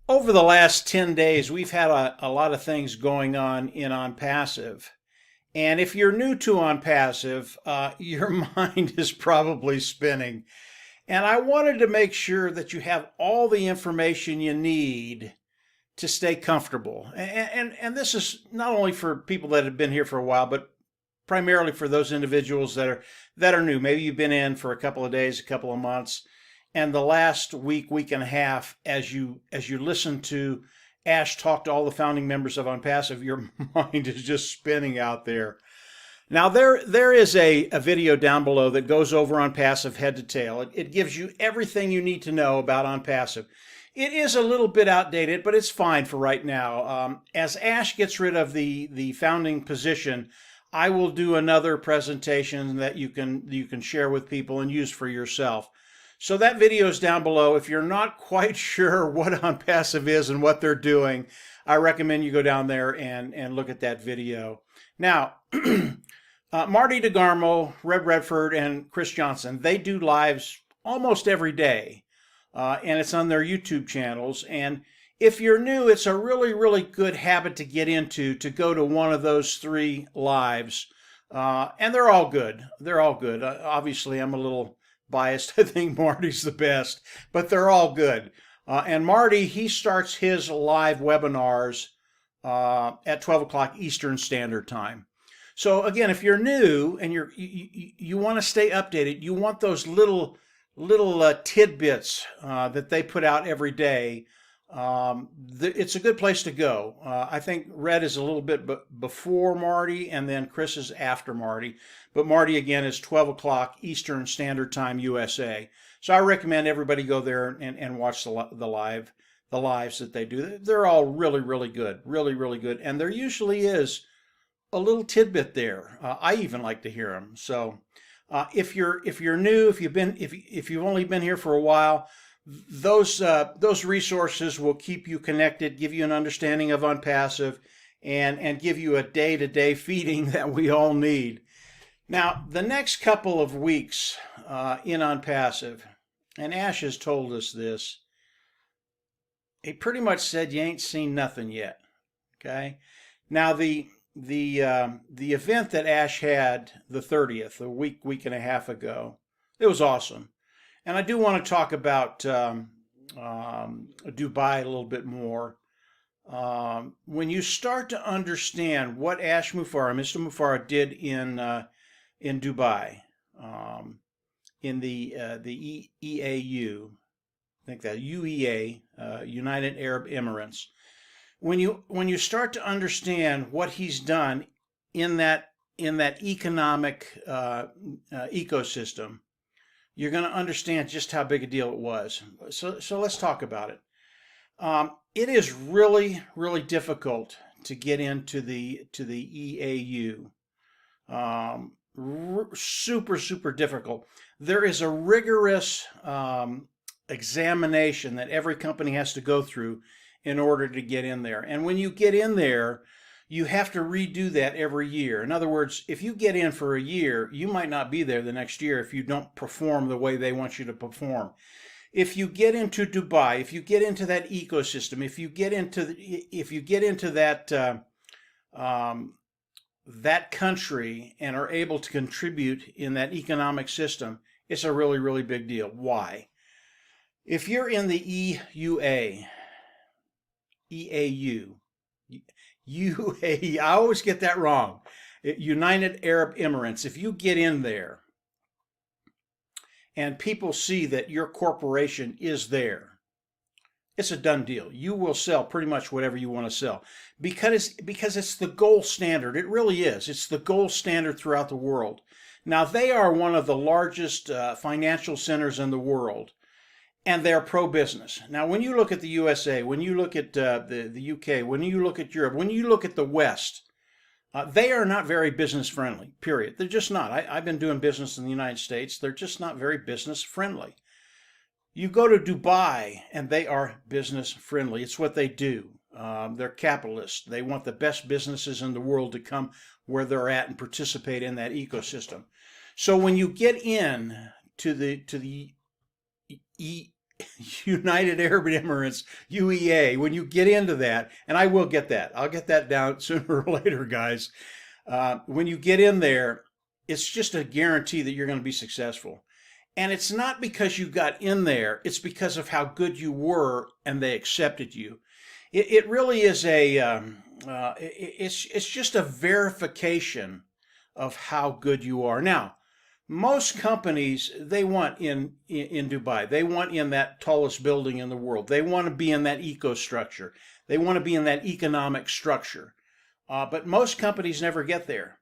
Over the last 10 days, we've had a lot of things going on in OnPassive. And if you're new to OnPassive, your mind is probably spinning. And I wanted to make sure that you have all the information you need to stay comfortable. And this is not only for people that have been here for a while, but primarily for those individuals that are new. Maybe you've been in for a couple of days, a couple of months, and the last week and a half, as you listen to Ash talk to all the founding members of OnPassive, your mind is just spinning out there. Now there is a video down below that goes over OnPassive head to tail. It gives you everything you need to know about OnPassive. It is a little bit outdated, but it's fine for right now. As Ash gets rid of the founding position, I will do another presentation that you can share with people and use for yourself. So that video is down below. If you're not quite sure what OnPassive is and what they're doing, I recommend you go down there and look at that video. Now, Marty DeGarmo, Reb Redford, and Chris Johnson, they do lives almost every day, and it's on their YouTube channels. And if you're new, it's a really, really good habit to get into, to go to one of those three lives. And they're all good. They're all good. Obviously, I'm a little biased. I think Marty's the best, but they're all good. And Marty, he starts his live webinars at 12 o'clock Eastern Standard Time. So again, if you're new and you want to stay updated, you want those little tidbits that they put out every day. It's a good place to go. I think Red is a little bit before Marty, and then Chris is after Marty. But Marty, again, is 12 o'clock Eastern Standard Time, USA. So I recommend everybody go there and watch the lives that they do. They're all really, really good, really, really good. And there usually is a little tidbit there. I even like to hear them. So if you're new, if you've only been here for a while, those resources will keep you connected, give you an understanding of OnPassive, and give you a day-to-day feeding that we all need. Now, the next couple of weeks in OnPassive, and Ash has told us this, he pretty much said you ain't seen nothing yet. Okay. Now the event that Ash had the 30th, a week and a half ago, it was awesome. And I do want to talk about Dubai a little bit more. When you start to understand what Mr. Mufareh did in Dubai, in the EAU, I think that UEA, United Arab Emirates. When you start to understand what he's done in that economic ecosystem, you're going to understand just how big a deal it was. So let's talk about it. It is really, really difficult to get into the EAU. Super, super difficult. There is a rigorous examination that every company has to go through in order to get in there. And when you get in there, you have to redo that every year. In other words, if you get in for a year, you might not be there the next year if you don't perform the way they want you to perform. If you get into Dubai, if you get into that ecosystem, if you get into that country and are able to contribute in that economic system, it's a really, really big deal. Why? If you're in the EAU, UAE, I always get that wrong. United Arab Emirates. If you get in there and people see that your corporation is there, it's a done deal. You will sell pretty much whatever you want to sell because it's the gold standard. It really is. It's the gold standard throughout the world. Now, they are one of the largest financial centers in the world, and they're pro-business. Now, when you look at the USA, when you look at the UK, when you look at Europe, when you look at the West, they are not very business friendly, period. They're just not. I've been doing business in the United States. They're just not very business friendly. You go to Dubai, and they are business friendly. It's what they do. They're capitalists. They want the best businesses in the world to come where they're at and participate in that ecosystem. So when you get in to the United Arab Emirates, UEA, when you get into that, and I will get that, I'll get that down sooner or later, guys. When you get in there, it's just a guarantee that you're going to be successful. And it's not because you got in there, it's because of how good you were and they accepted you. It really is it's just a verification of how good you are. Now, most companies, they want in Dubai, they want in that tallest building in the world. They want to be in that eco-structure. They want to be in that economic structure. But most companies never get there.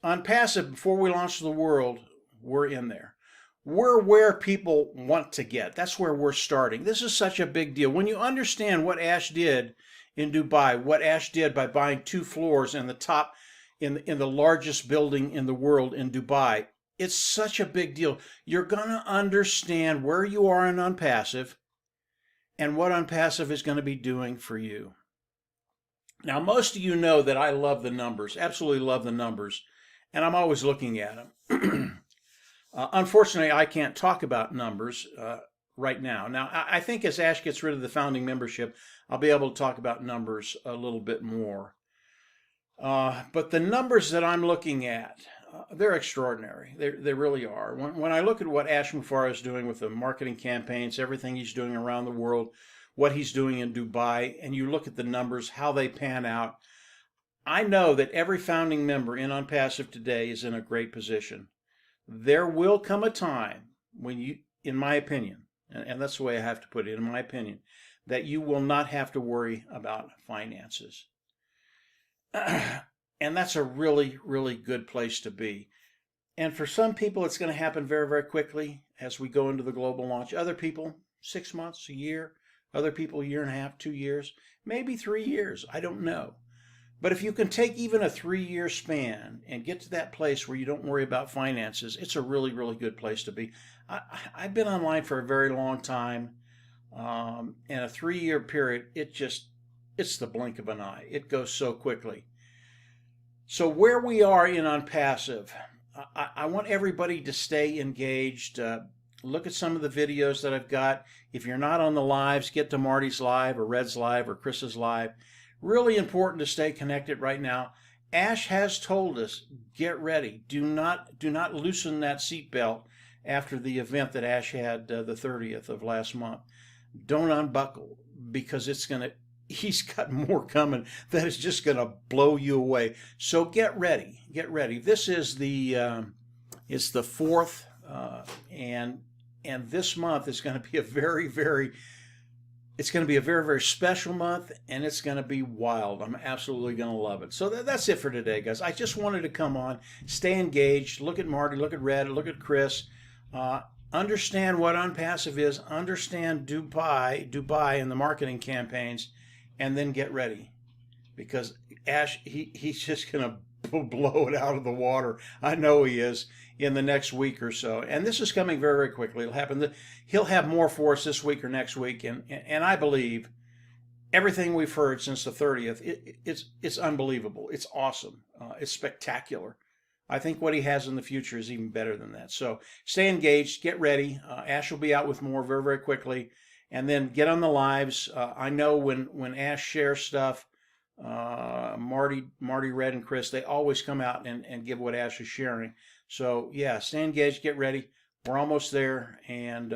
OnPassive, before we launch the world, we're in there. We're where people want to get. That's where we're starting. This is such a big deal. When you understand what Ash did in Dubai, what Ash did by buying 2 floors in the top, in the largest building in the world in Dubai, it's such a big deal. You're going to understand where you are in OnPassive and what OnPassive is going to be doing for you. Now, most of you know that I love the numbers, absolutely love the numbers, and I'm always looking at them. Unfortunately, I can't talk about numbers right now. Now, I think as Ash gets rid of the founding membership, I'll be able to talk about numbers a little bit more. But the numbers that I'm looking at, they're extraordinary. They really are. When I look at what Ash Mufareh is doing with the marketing campaigns, everything he's doing around the world, what he's doing in Dubai, and you look at the numbers, how they pan out, I know that every founding member in OnPassive today is in a great position. There will come a time when you, in my opinion, and that's the way I have to put it, in my opinion, that you will not have to worry about finances. And that's a really, really good place to be. And for some people, it's going to happen very, very quickly as we go into the global launch. Other people, 6 months, a year. Other people, 1.5 years, 2 years, maybe 3 years. I don't know. But if you can take even a 3-year span and get to that place where you don't worry about finances, it's a really, really good place to be. I've been online for a very long time. And a 3-year period, it's the blink of an eye. It goes so quickly. So where we are in OnPassive, I want everybody to stay engaged. Look at some of the videos that I've got. If you're not on the lives, get to Marty's live or Red's live or Chris's live. Really important to stay connected right now. Ash has told us, get ready. Do not loosen that seatbelt after the event that Ash had the 30th of last month. Don't unbuckle, because he's got more coming that is just going to blow you away. So get ready. Get ready. This is it's the 4th, and this month is going to be a very, very special month, and it's going to be wild. I'm absolutely going to love it. So that's it for today, guys. I just wanted to come on, stay engaged, look at Marty, look at Red, look at Chris, understand what OnPassive is, understand Dubai and the marketing campaigns, and then get ready, because Ash, he's just going to blow it out of the water. I know he is, in the next week or so. And this is coming very, very quickly. It'll happen. He'll have more for us this week or next week. And I believe everything we've heard since the 30th, it's unbelievable. It's awesome. It's spectacular. I think what he has in the future is even better than that. So stay engaged. Get ready. Ash will be out with more very, very quickly. And then get on the lives. I know when Ash shares stuff, Marty, Red, and Chris, they always come out and give what Ash is sharing. So yeah, stay engaged, get ready. We're almost there. And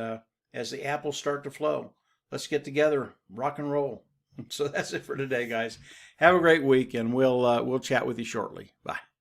as the apples start to flow, let's get together, rock and roll. So that's it for today, guys. Have a great week, and we'll chat with you shortly. Bye.